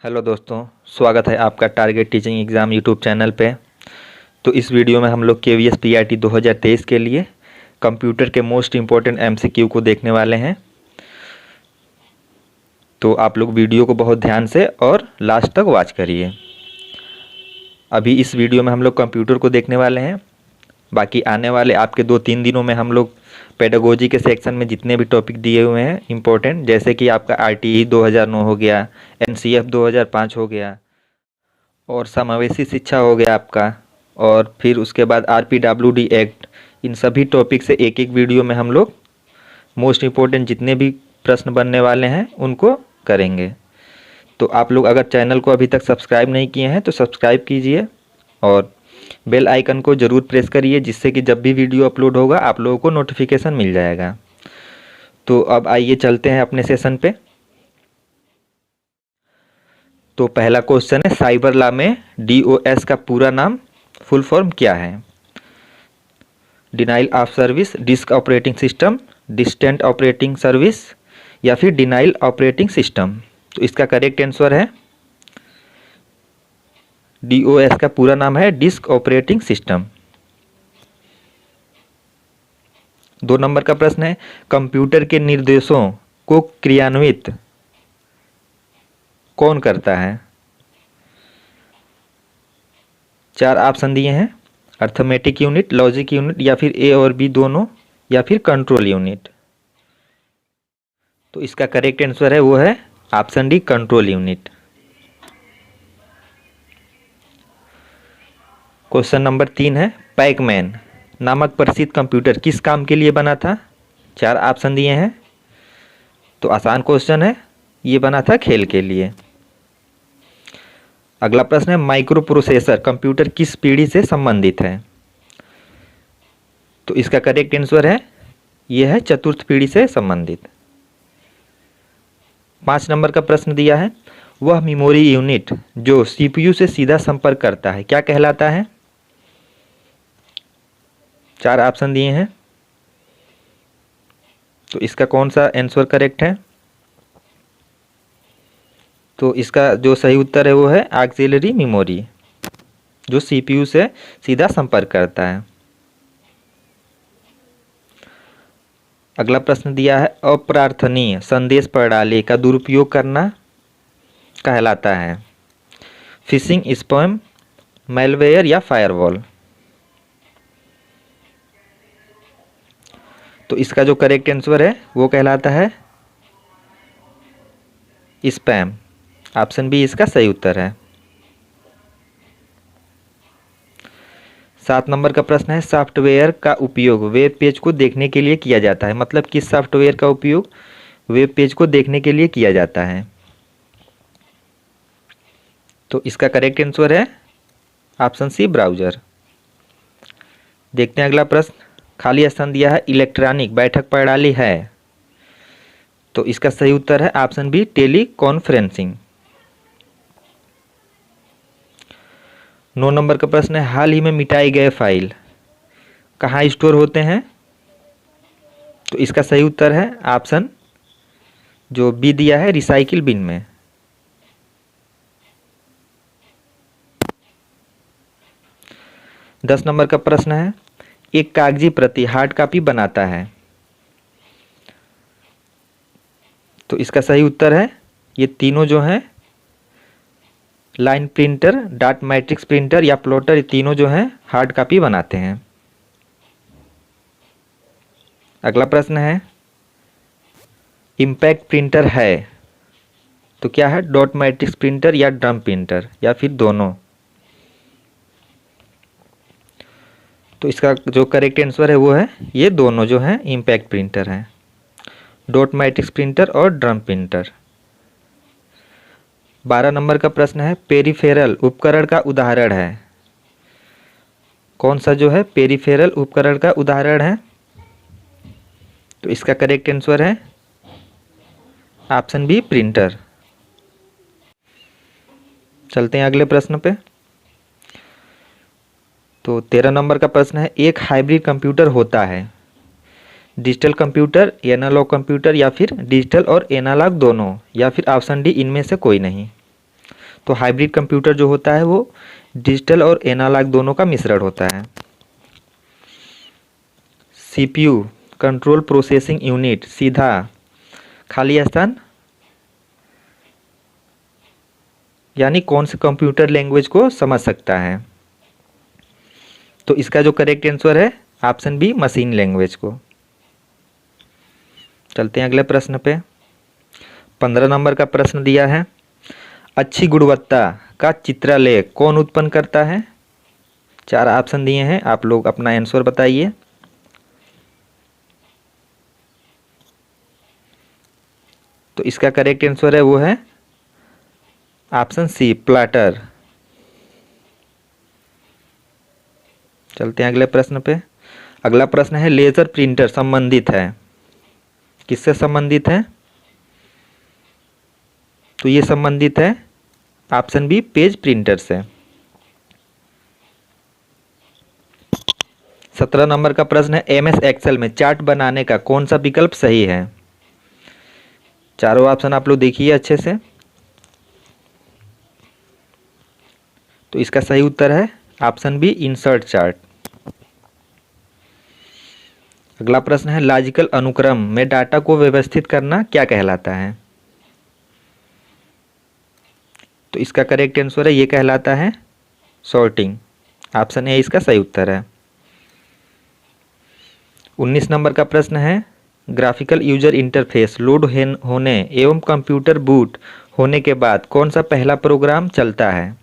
Hello दोस्तों, स्वागत है आपका target teaching exam YouTube channel पे। तो इस वीडियो में हम लोग KVS PRT 2023 के लिए कंप्यूटर के मोस्ट इम्पोर्टेंट MCQ को देखने वाले हैं। तो आप लोग वीडियो को बहुत ध्यान से और लास्ट तक वॉच करिए। अभी इस वीडियो में हम लोग कंप्यूटर को देखने वाले हैं। बाकी आने वाले आपके 2-3 दिनों में हम लोग पेडागोजी के सेक्शन में जितने भी टॉपिक दिए हुए हैं इम्पोर्टेंट, जैसे कि आपका RTE 2009 हो गया, NCF 2005 हो गया और समावेशी शिक्षा हो गया आपका, और फिर उसके बाद RPWD एक्ट, इन सभी टॉपिक से एक एक वीडियो में हम लोग मोस्ट इम्पोर्टेंट जितने भी प्रश्न बनने वाले हैं उनको करेंगे। तो आप लोग अगर चैनल को अभी तक सब्सक्राइब नहीं किए हैं तो सब्सक्राइब कीजिए और बेल आइकन को ज़रूर प्रेस करिए, जिससे कि जब भी वीडियो अपलोड होगा आप लोगों को नोटिफिकेशन मिल जाएगा। तो अब आइए चलते हैं अपने सेशन पे। तो पहला क्वेश्चन है, साइबर लॉ में DOS का पूरा नाम फुल फॉर्म क्या है? Denial of service, disk operating system, distant operating service या फिर डिनाइल ऑपरेटिंग सिस्टम। तो इसका करेक्ट आंसर है DOS का पूरा नाम है डिस्क ऑपरेटिंग सिस्टम। 2 नंबर का प्रश्न है, कंप्यूटर के निर्देशों को क्रियान्वित कौन करता है? 4 ऑप्शन दिए हैं, अर्थमेटिक यूनिट, लॉजिक यूनिट या फिर A और B दोनों या फिर कंट्रोल यूनिट। तो इसका करेक्ट आंसर है वो है option D, control unit. Question number 3 है, पैकमैन नामक प्रसिद्ध कंप्यूटर किस काम के लिए बना था? 4 ऑप्शन दिए हैं। तो आसान क्वेश्चन है, ये बना था खेल के लिए। अगला प्रश्न है, माइक्रो प्रोसेसर कंप्यूटर किस पीढ़ी से संबंधित है? तो इसका करेक्ट आंसर है ये है चतुर्थ पीढ़ी से संबंधित। 5 नंबर का प्रश्न दिया है, वह मेमोरी यूनिट जो CPU से सीधा संपर्क करता है क्या कहलाता है? 4 ऑप्शन दिए हैं। तो इसका कौन सा आंसर करेक्ट है? तो इसका जो सही उत्तर है वो है ऑक्सिलरी मेमोरी, जो CPU से सीधा संपर्क करता है। अगला प्रश्न दिया है, अप्रार्थनीय संदेश प्रणाली का दुरुपयोग करना कहलाता है? फिशिंग, स्पैम, मैलवेयर या फायरवॉल। तो इसका जो करेक्ट आंसर है वो कहलाता है स्पैम। ऑप्शन बी इसका सही उत्तर है। 7 नंबर का प्रश्न है, सॉफ्टवेयर का उपयोग वेब पेज को देखने के लिए किया जाता है? मतलब किस सॉफ्टवेयर का उपयोग वेब पेज को देखने के लिए किया जाता है? तो इसका करेक्ट आंसर है ऑप्शन सी, ब्राउज़र। देखते हैं अगला प्रश्न, खाली स्थान दिया है, इलेक्ट्रॉनिक बैठक प्रणाली है? तो इसका सही उत्तर है option B, teleconferencing. 9 number का प्रश्न है, हाल ही में मिटाए गए फाइल कहाँ स्टोर होते हैं? तो इसका सही उत्तर है ऑप्शन जो बी दिया है, रिसाइकिल बिन में। 10 नंबर का प्रश्न है, एक कागजी प्रति हार्ड कॉपी बनाता है? तो इसका सही उत्तर है ये तीनों जो हैं, line printer, dot matrix printer या प्लॉटर, ये तीनों जो हैं हार्ड कॉपी बनाते हैं। अगला प्रश्न है, इम्पैक्ट प्रिंटर है तो क्या है? डॉट मैट्रिक्स प्रिंटर या ड्रम प्रिंटर या फिर दोनों? तो इसका जो करेक्ट आंसर है वो है ये दोनों जो हैं इम्पैक्ट प्रिंटर हैं, डॉट मैट्रिक्स प्रिंटर और ड्रम प्रिंटर। 12 नंबर का प्रश्न है, पेरिफेरल उपकरण का उदाहरण है? कौन सा जो है पेरिफेरल उपकरण का उदाहरण है? तो इसका करेक्ट आंसर है ऑप्शन बी, प्रिंटर। चलते हैं अगले प्रश्न पे। तो 13 नंबर का प्रश्न है, एक हाइब्रिड कंप्यूटर होता है? डिजिटल कंप्यूटर, एनालॉग कंप्यूटर या फिर डिजिटल और एनालॉग दोनों या फिर ऑप्शन डी, इनमें से कोई नहीं। तो हाइब्रिड कंप्यूटर जो होता है वो डिजिटल और एनालॉग दोनों का मिश्रण होता है। सीपीयू कंट्रोल प्रोसेसिंग यूनिट सीधा खाली स्थान यानी कौन से कंप्यूटर लैंग्वेज को समझ सकता है। तो इसका जो करेक्ट आंसर है ऑप्शन बी मशीन लैंग्वेज को। चलते हैं अगले प्रश्न पे। 15 नंबर का प्रश्न दिया है, अच्छी गुणवत्ता का चित्रालेख कौन उत्पन्न करता है। 4 ऑप्शन दिए हैं, आप लोग अपना आंसर बताइए। तो इसका करेक्ट आंसर है वो है ऑप्शन सी प्लाटर। चलते हैं अगले प्रश्न पे। अगला प्रश्न है लेजर प्रिंटर संबंधित है, किससे संबंधित है। तो ये संबंधित है ऑप्शन बी पेज प्रिंटर से। 17 नंबर का प्रश्न है एमएस एक्सेल में चार्ट बनाने का कौन सा विकल्प सही है। चारों ऑप्शन आप लोग देखिए अच्छे से। तो इसका सही उत्तर है ऑप्शन बी इंसर्ट चार्ट। अगला प्रश्न है लॉजिकल अनुक्रम में डाटा को व्यवस्थित करना क्या कहलाता है। तो इसका करेक्ट आंसर है ये कहलाता है सॉर्टिंग। ऑप्शन ए इसका सही उत्तर है। 19 नंबर का प्रश्न है ग्राफिकल यूजर इंटरफेस लोड होने एवं कंप्यूटर बूट होने के बाद कौन सा पहला प्रोग्राम चलता है।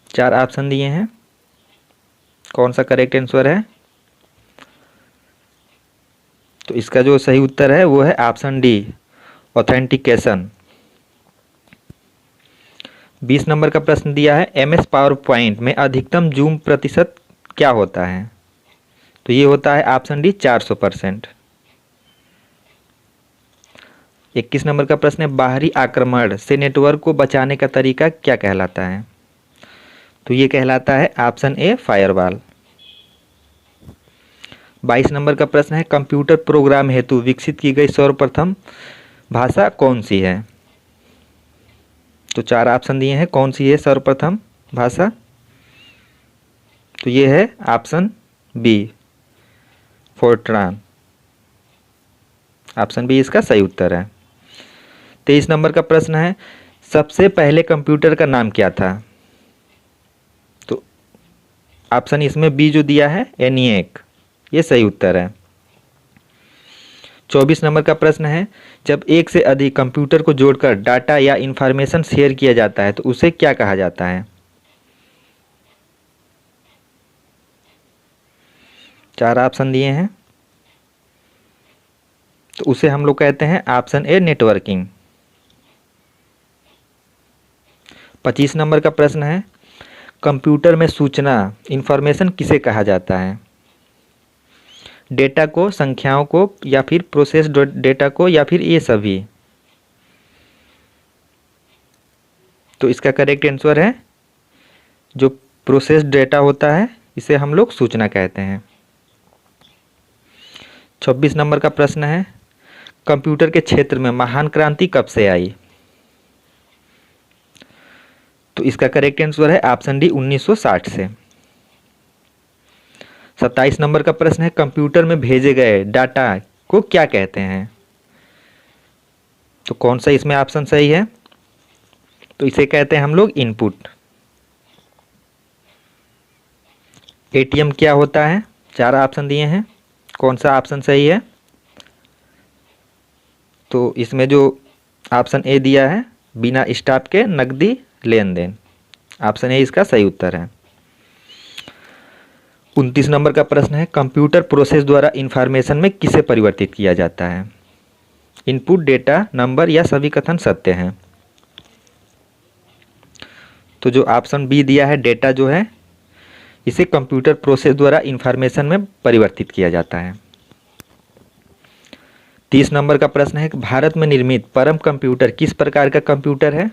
4 ऑप्शन दिए हैं, कौन सा करेक्ट आंसर है। तो इसका जो सही उत्तर है वो है ऑप्शन डी ऑथेंटिकेशन। 20 नंबर का प्रश्न दिया है एमएस पावर पॉइंट में अधिकतम जूम प्रतिशत क्या होता है। तो ये होता है ऑप्शन डी 400%। 21 नंबर का प्रश्न है बाहरी आक्रमण से नेटवर्क को बचाने का तरीका क्या कहलाता है। तो ये कहलाता है ऑप्शन ए फायरवॉल। 22 नंबर का प्रश्न है कंप्यूटर प्रोग्राम हेतु विकसित की गई सर्वप्रथम भाषा कौन सी है। तो 4 ऑप्शन दिए हैं, कौन सी है सर्वप्रथम भाषा। तो ये है option B Fortran. Option B इसका सही उत्तर है। 23 नंबर का प्रश्न है सबसे पहले कंप्यूटर का नाम क्या था। तो ऑप्शन इसमें बी जो दिया है एनिएक, ये सही उत्तर है। 24 नंबर का प्रश्न है जब एक से अधिक कंप्यूटर को जोड़कर डाटा या इंफॉर्मेशन शेयर किया जाता है तो उसे क्या कहा जाता है। 4 ऑप्शन दिए हैं, तो उसे हम लोग कहते हैं ऑप्शन ए नेटवर्किंग। 25 नंबर का प्रश्न है कंप्यूटर में सूचना इंफॉर्मेशन किसे कहा जाता है। डेटा को, संख्याओं को, या फिर प्रोसेस डेटा को, या फिर ये सभी। तो इसका करेक्ट आंसर है जो प्रोसेस डेटा होता है इसे हम लोग सूचना कहते हैं। 26 नंबर का प्रश्न है कंप्यूटर के क्षेत्र में महान क्रांति कब से आई। तो इसका करेक्ट आंसर है ऑप्शन डी 1960 से। 27 नंबर का प्रश्न है कंप्यूटर में भेजे गए डाटा को क्या कहते हैं। तो कौन सा इसमें ऑप्शन सही है। तो इसे कहते हैं हम लोग इनपुट। एटीएम क्या होता है। 4 ऑप्शन दिए हैं, कौन सा ऑप्शन सही है। तो इसमें जो ऑप्शन ए दिया है बिना स्टाफ के नकदी लेन देन, ऑप्शन ए इसका सही उत्तर है। 29 नंबर का प्रश्न है कंप्यूटर प्रोसेस द्वारा इंफॉर्मेशन में किसे परिवर्तित किया जाता है। इनपुट, डेटा, नंबर या सभी कथन सत्य हैं। तो जो ऑप्शन बी दिया है डेटा जो है इसे कंप्यूटर प्रोसेस द्वारा इंफॉर्मेशन में परिवर्तित किया जाता है। 30 नंबर का प्रश्न है भारत में निर्मित परम कंप्यूटर किस प्रकार का कंप्यूटर है।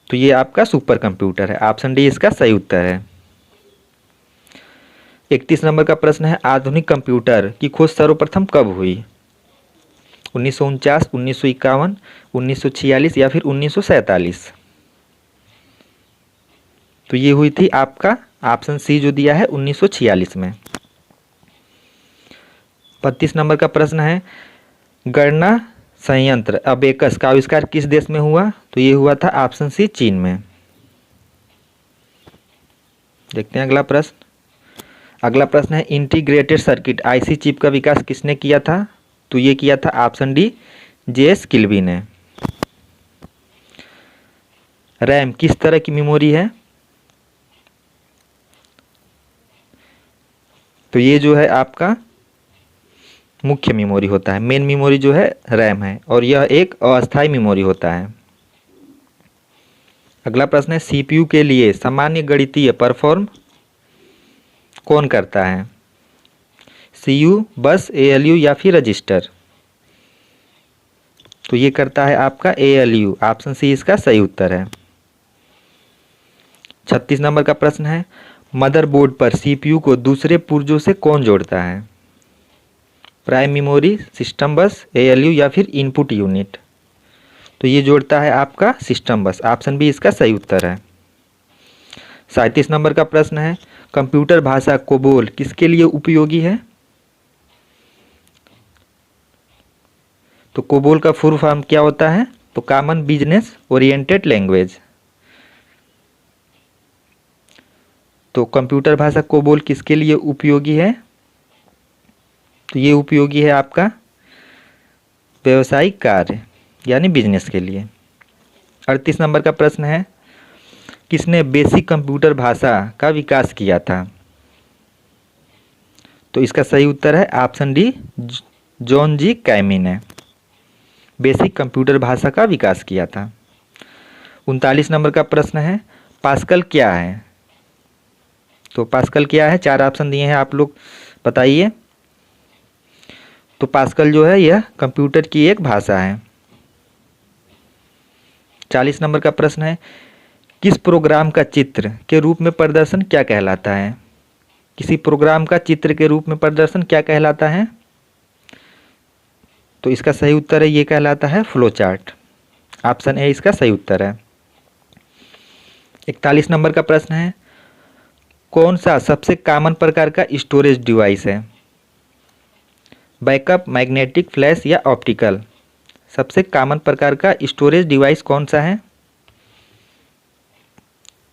तो ये आपका सुपर कंप्यूटर है, ऑप्शन डी इसका सही उत्तर है। 31 नंबर का प्रश्न है आधुनिक कंप्यूटर की खोज सर्वप्रथम कब हुई। 1949, 1951, 1946 या फिर 1947? तो ये हुई थी आपका ऑप्शन सी जो दिया है 1946 में। 32 नंबर का प्रश्न है, गणना संयंत्र अबेकस का आविष्कार किस देश में हुआ? तो ये हुआ था ऑप्शन सी चीन में। देखते हैं अगला प्रश्न। अगला प्रश्न है, इंटीग्रेटेड सर्किट आईसी चिप का विकास किसने किया था? तो ये किया था ऑप्शन डी जेएस किल्बी ने। रैम किस तरह की मेमोरी है? तो ये जो है आपका मुख्य मेमोरी होता है, मेन मेमोरी जो है रैम है, और यह एक अस्थायी मेमोरी होता है। अगला प्रश्न है, सीपीयू के लिए सामान्य गणितीय परफॉर्म कौन करता है? सीयू, बस, एएलयू या फिर रजिस्टर? तो ये करता है आपका एएलयू, ऑप्शन सी इसका सही उत्तर है। 36 नंबर का प्रश्न है, मदरबोर्ड पर सीपीयू को दूसरे पुर्जों से कौन जोड़ता है? प्राइम मेमोरी, सिस्टम बस, एएलयू या फिर इनपुट यूनिट? तो ये जोड़ता है आपका सिस्टम बस, ऑप्शन बी इसका सही उत्तर है। 37 नंबर का प्रश्न है, कंप्यूटर भाषा कोबोल किसके लिए उपयोगी है? तो कोबोल का फुल फॉर्म क्या होता है? तो कॉमन बिजनेस ओरिएंटेड लैंग्वेज। तो कंप्यूटर भाषा कोबोल किसके लिए उपयोगी है? तो ये उपयोगी है आपका व्यावसायिक कार्य यानी बिजनेस के लिए। 38 नंबर का प्रश्न है, किसने बेसिक कंप्यूटर भाषा का विकास किया था? तो इसका सही उत्तर है ऑप्शन डी जॉन जी कैमी ने बेसिक कंप्यूटर भाषा का विकास किया था। 39 नंबर का प्रश्न है, पास्कल क्या है? तो पास्कल क्या है? 4 ऑप्शन दिए हैं, आप लोग बताइए। तो पास्कल जो है यह कंप्यूटर की एक भाषा है। 40 नंबर का प्रश्न है, किस प्रोग्राम का चित्र के रूप में प्रदर्शन क्या कहलाता है? किसी प्रोग्राम का चित्र के रूप में प्रदर्शन क्या कहलाता है? तो इसका सही उत्तर है, ये कहलाता है फ्लो चार्ट, ऑप्शन ए इसका सही उत्तर है। 41 नंबर का प्रश्न है, कौन सा सबसे कॉमन प्रकार का स्टोरेज डिवाइस है? बैकअप, मैग्नेटिक, फ्लैश या ऑप्टिकल? सबसे कॉमन प्रकार का स्टोरेज डिवाइस कौन सा है?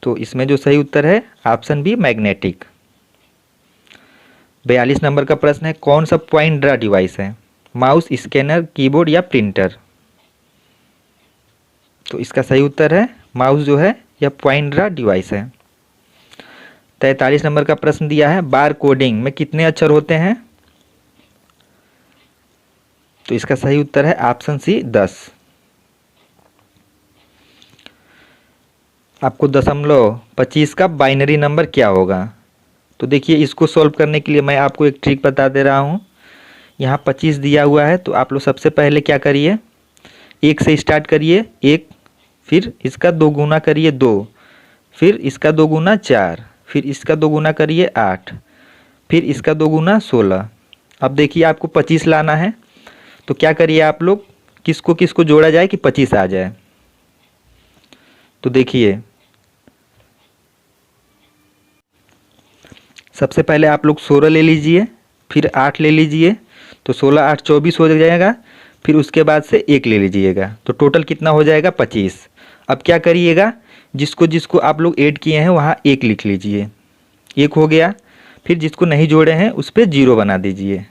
तो इसमें जो सही उत्तर है ऑप्शन बी मैग्नेटिक। 42 नंबर का प्रश्न है, कौन सा पॉइंट ड्रा डिवाइस है? माउस, स्कैनर, कीबोर्ड या प्रिंटर? तो इसका सही उत्तर है माउस जो है यह पॉइंट ड्रा डिवाइस है। 43 नंबर का प्रश्न दिया है, बार कोडिंग में कितने अक्षर होते हैं? तो इसका सही उत्तर है ऑप्शन सी 10। आपको 0.25 का बाइनरी नंबर क्या होगा? तो देखिए, इसको सॉल्व करने के लिए मैं आपको एक ट्रिक बता दे रहा हूँ। यहाँ 25 दिया हुआ है, तो आप लोग सबसे पहले क्या करिए, 1 से स्टार्ट करिए, 1, फिर इसका 2 गुना करिए 2, फिर इसका 2 गुना 4, फिर इसका 2 गुना करिए 8, फिर इसका 2 गुना 16। अब देखिए आपको 25 लाना है, तो क्या करिए आप लोग, किसको किसको जोड़ा जाए कि 25 आ जाए? तो देखिए, सबसे पहले आप लोग 16 ले लीजिए, फिर 8 ले लीजिए, तो 16 8 24 हो जाएगा, फिर उसके बाद से 1 ले लीजिएगा, तो टोटल कितना हो जाएगा 25। अब क्या करिएगा, जिसको जिसको आप लोग ऐड किए हैं वहाँ 1 लिख लीजिए, 1 हो गया, फिर जिसको नहीं जोड़े हैं उस पर 0 बना दीजिए,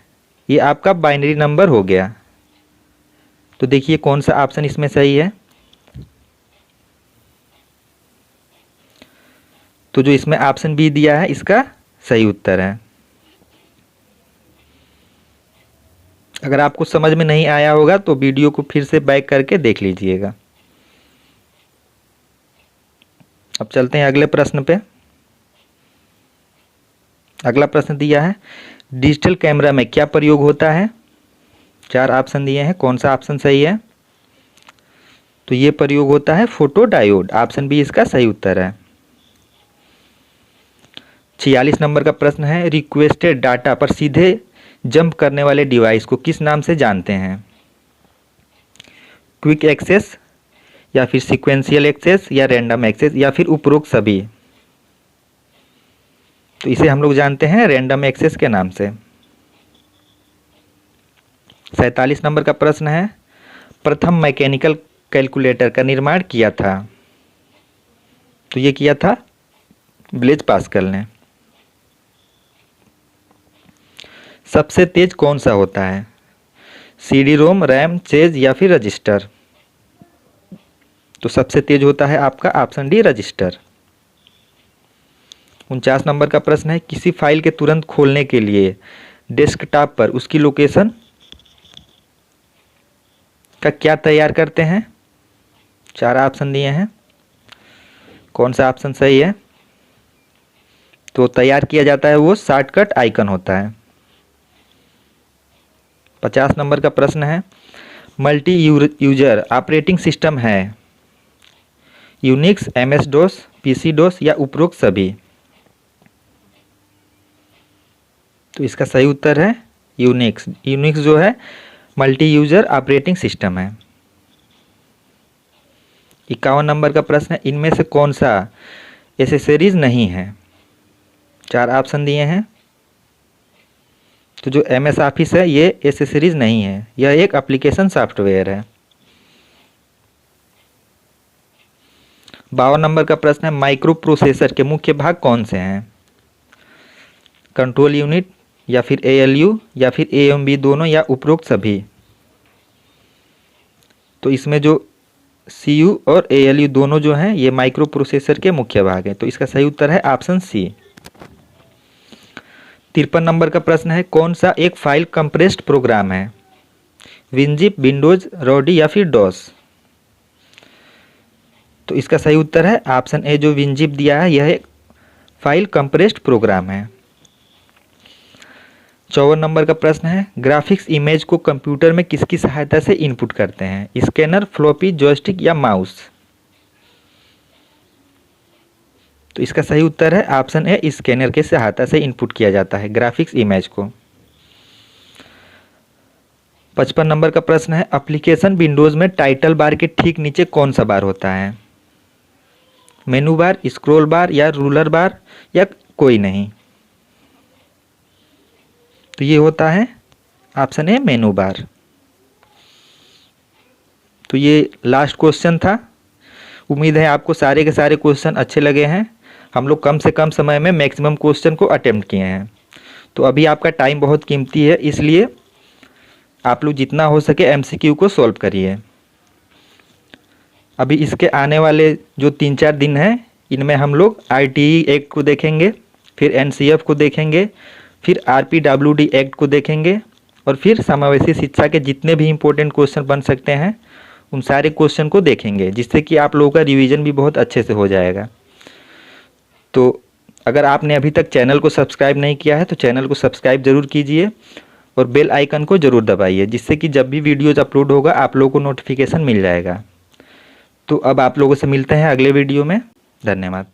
ये आपका बाइनरी नंबर हो गया। तो देखिए कौन सा ऑप्शन इसमें सही है? तो जो इसमें ऑप्शन बी दिया है इसका सही उत्तर है। अगर आपको समझ में नहीं आया होगा तो वीडियो को फिर से बैक करके देख लीजिएगा। अब चलते हैं अगले प्रश्न पे। अगला प्रश्न दिया है, डिजिटल कैमरा में क्या प्रयोग होता है? 4 ऑप्शन दिए हैं, कौन सा ऑप्शन सही है? तो ये प्रयोग होता है फोटो डायोड, ऑप्शन बी इसका सही उत्तर है। 46 नंबर का प्रश्न है, रिक्वेस्टेड डाटा पर सीधे जंप करने वाले डिवाइस को किस नाम से जानते हैं? क्विक एक्सेस या फिर सीक्वेंशियल एक्सेस या रैंडम एक्सेस या फिर उपरोक्त सभी। तो इसे हम लोग जानते हैं रैंडम एक्सेस के नाम से। 47 नंबर का प्रश्न है, प्रथम मैकेनिकल कैलकुलेटर का निर्माण किया था। तो ये किया था ब्लेज पास्कल ने। सबसे तेज कौन सा होता है, सीडी रोम, रैम, चेज या फिर रजिस्टर। तो सबसे तेज होता है आपका ऑप्शन डी रजिस्टर। 49 नंबर का प्रश्न है, किसी फाइल के तुरंत खोलने के लिए डेस्कटॉप पर उसकी लोकेशन का क्या तैयार करते हैं। 4 ऑप्शन दिए हैं, कौन सा ऑप्शन सही है। तो तैयार किया जाता है वो शॉर्टकट आइकन होता है। 50 नंबर का प्रश्न है, मल्टी यूजर ऑपरेटिंग सिस्टम है यूनिक्स, एमएस डोस, पीसी डोस या उपरोक्त सभी। तो इसका सही उत्तर है यूनिक्स। यूनिक्स जो है मल्टी यूजर ऑपरेटिंग सिस्टम है। 51 नंबर का प्रश्न है, इनमें से कौन सा एसेसरीज नहीं है। 4 ऑप्शन दिए हैं। तो जो एमएस ऑफिस है ये एसेसरीज नहीं है, यह एक एप्लीकेशन सॉफ्टवेयर है। 52 नंबर का प्रश्न है, माइक्रो प्रोसेसर के मुख्य भाग कौन से हैं। कंट्रोल यूनिट या फिर एएलयू या फिर एएमबी दोनों या उपरोक्त सभी। तो इसमें जो सीयू और एएलयू दोनों जो हैं ये माइक्रो प्रोसेसर के मुख्य भाग हैं। तो इसका सही उत्तर है ऑप्शन सी। 53 नंबर का प्रश्न है, कौन सा एक फाइल कंप्रेस्ड प्रोग्राम है, विनजिप, विंडोज, रोडी या फिर डॉस। तो इसका सही उत्तर है ऑप्शन ए जो विनजिप दिया है, यह एक फाइल कंप्रेस्ड प्रोग्राम है। 54 नंबर का प्रश्न है, ग्राफिक्स इमेज को कंप्यूटर में किसकी सहायता से इनपुट करते हैं, स्कैनर, फ्लॉपी, जॉयस्टिक या माउस। तो इसका सही उत्तर है ऑप्शन ए स्कैनर के सहायता से इनपुट किया जाता है ग्राफिक्स इमेज को। 55 नंबर का प्रश्न है, एप्लीकेशन विंडोज में टाइटल बार के ठीक नीचे कौन सा बार होता है, मेनू बार, स्क्रॉल बार या रूलर बार या कोई नहीं। तो ये होता है ऑप्शन ए मेनू बार। तो ये लास्ट क्वेश्चन था। उम्मीद है आपको सारे के सारे क्वेश्चन अच्छे लगे हैं। हम लोग कम से कम समय में मैक्सिमम क्वेश्चन को अटेम्प्ट किए हैं। तो अभी आपका टाइम बहुत कीमती है, इसलिए आप लोग जितना हो सके एमसीक्यू को सॉल्व करिए। अभी इसके आने वाले जो 3-4 दिन हैं इनमें हम लोग आरटीई एक्ट को देखेंगे, फिर एनसीएफ को देखेंगे, फिर आरपीडब्ल्यूडी एक्ट को देखेंगे और फिर समावेशी शिक्षा के जितने भी इम्पोर्टेंट क्वेश्चन बन सकते हैं उन सारे क्वेश्चन को देखेंगे, जिससे कि आप लोगों का रिवीजन भी बहुत अच्छे से हो जाएगा। तो अगर आपने अभी तक चैनल को सब्सक्राइब नहीं किया है तो चैनल को सब्सक्राइब ज़रूर कीजिए और बेल आइकन को ज़रूर दबाइए, जिससे कि जब भी वीडियोज़ अपलोड होगा आप लोगों को नोटिफिकेशन मिल जाएगा। तो अब आप लोगों से मिलते हैं अगले वीडियो में। धन्यवाद।